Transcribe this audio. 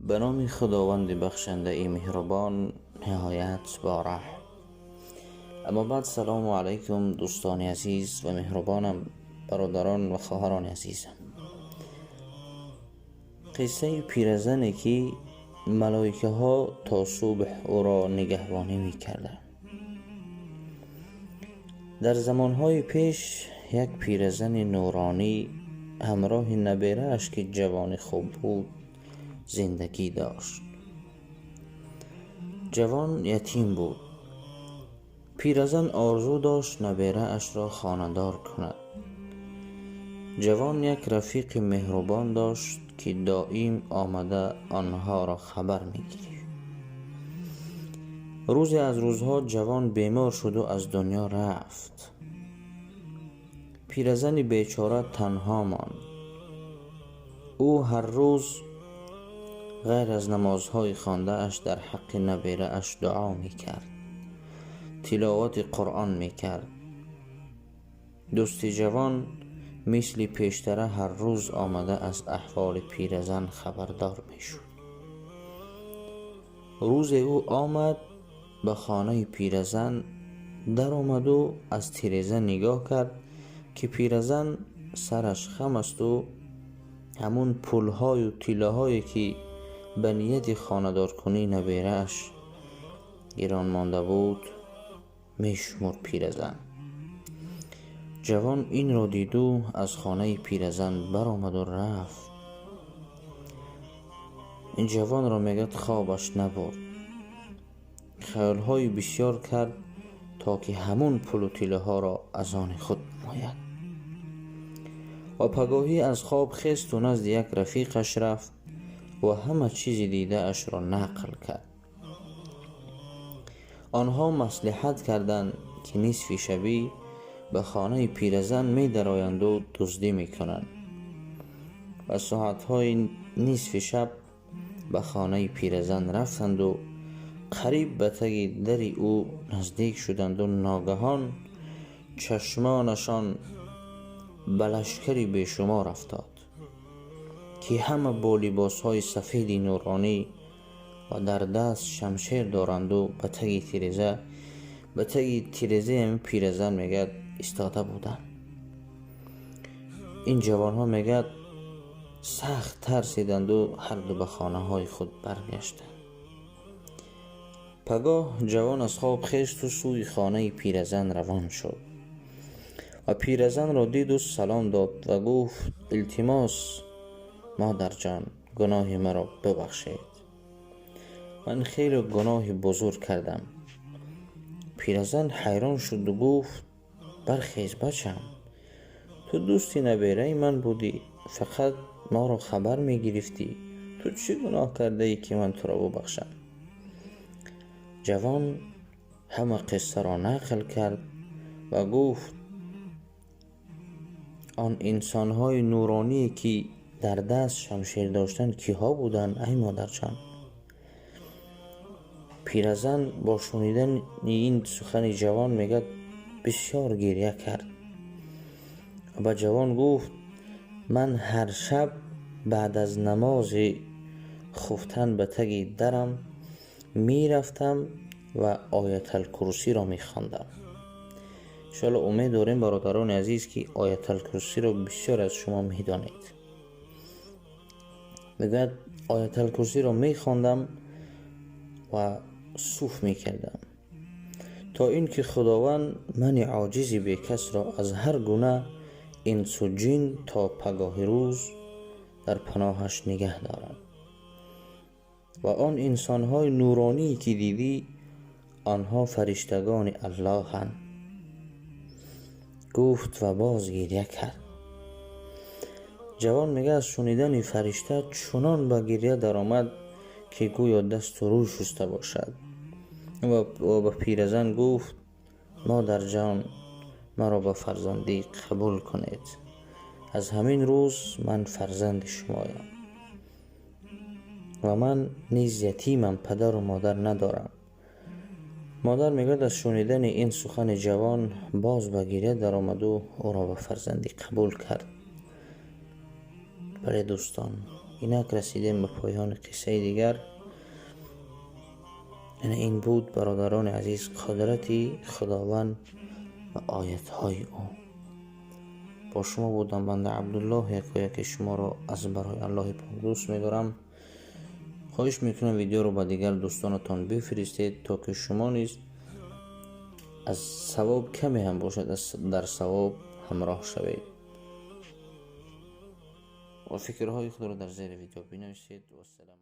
به نام خداوند بخشنده مهربان نهایت باره. اما بعد، سلام علیکم دوستان عزیز و مهربانم، برادران و خواهران عزیزم. قصه پیرزنی که ملائکه ها تا صبح او را نگهبانی می کردند. در زمانهای پیش یک پیرزن نورانی همراه نبیره اش که جوان خوب بود زندگی داشت. جوان یتیم بود. پیرزن آرزو داشت نبیره اش را خانه‌دار کند. جوان یک رفیق مهربان داشت که دائم آمده آنها را خبر می‌گرفت. روزی از روزها جوان بیمار شد و از دنیا رفت. پیرزن بیچاره تنها ماند. او هر روز غیر از نمازهای خوانده اش در حق نبیره اش دعا می‌کرد، تلاوت قرآن می‌کرد. دوست جوان مثل پیشتره هر روز آمده از احوال پیرزن خبردار می‌شد. روز او آمد به خانه پیرزن، در آمد و از تیرزه نگاه کرد که پیرزن سرش خم است و همون پولهای و تیلهایی که به نیت خانه‌دار کنی نبیره اش گران مانده بود میشمرد. پیرزن جوان این را دید و از خانه پیرزن برآمد و رفت. این جوان را میگد خوابش نبرد. خیالهای بسیار کرد تا که همون پول و تیله ها را از آن خود نماید. و پگاهی از خواب خست و نزد یک رفیقش رفت و همه چیز دیده اش را نقل کرد. آنها مصلحت کردند که نصف شبی به خانه پیرزن می درآیند و دزدی می کنند. و ساعتهای نصف شب به خانه پیرزن رفتند و قریب به تگ در او نزدیک شدند و ناگهان چشمانشان به لشکری بیشمار افتاد که همه با لباسهای سفید نورانی و در دست شمشیر دارند و به تگ تیرزه پیرزن میگد ایستاده بودند. این جوان ها میگد سخت ترسیدند و هر دو به خانه های خود برگشتند. پگاه جوان از خواب خیست و سوی خانه پیرزن روان شد و پیرزن را دید و سلام داد و گفت التماس مادر جان، گناه مرا ببخشید، من خیلی گناه بزرگ کردم. پیرزن حیران شد و گفت برخیز بچم، تو دوستی نبیره من بودی، فقط ما را خبر می گرفتی. تو چی گناه کرده ای که من تو را ببخشم؟ جوان همه قصه را نقل کرد و گفت آن انسان‌های نورانی که در دست شمشیر داشتند کیها بودند ای مادر جان؟ پیرزن با شنیدن این سخن جوان میگد بسیار گریه کرد و به جوان گفت من هر شب بعد از نماز خفتن به تگ درم میرفتم و آیت الکرسی را میخواندم. انشاءالله امید داریم برادران عزیز که آیت الکرسی را بسیار از شما میدانید. میگوید آیت الکرسی را میخواندم و صوف میکردم تا اینکه خداوند من عاجزی بی کس را از هر گونه انس و جن تا پگاه روز در پناهش نگه دارد. و آن انسان‌های نورانی که دیدی آنها فرشتگان الله هستند. گفت و باز گریه کرد. جوان میگه از شنیدن فرشته چنان به گریه در آمد که گویا دست و روی شسته باشد و به پیرزن گفت مادر جان، مرا به فرزندی قبول کنید. از همین روز من فرزند شمایم و من نیز یتیمم، پدر و مادر ندارم. مادر میگوید از شنیدن این سخن جوان باز به گریه در آمد و او را به فرزندی قبول کرد. بله دوستان، اینک رسیدیم به پایان قصه دیگر. این بود برادران عزیز قدرتی خداوند و آیت های او. با شما بودم بنده عبدالله یک شما را از برای الله پاک دوست می‌دارم. خواهش میکنم ویدیو رو با دیگر دوستانتان بفرستید تا که شما نیز از ثواب کمی هم باشد در ثواب همراه شوید و فکرهای خود را در زیر ویدیو بنویسید. و السلام.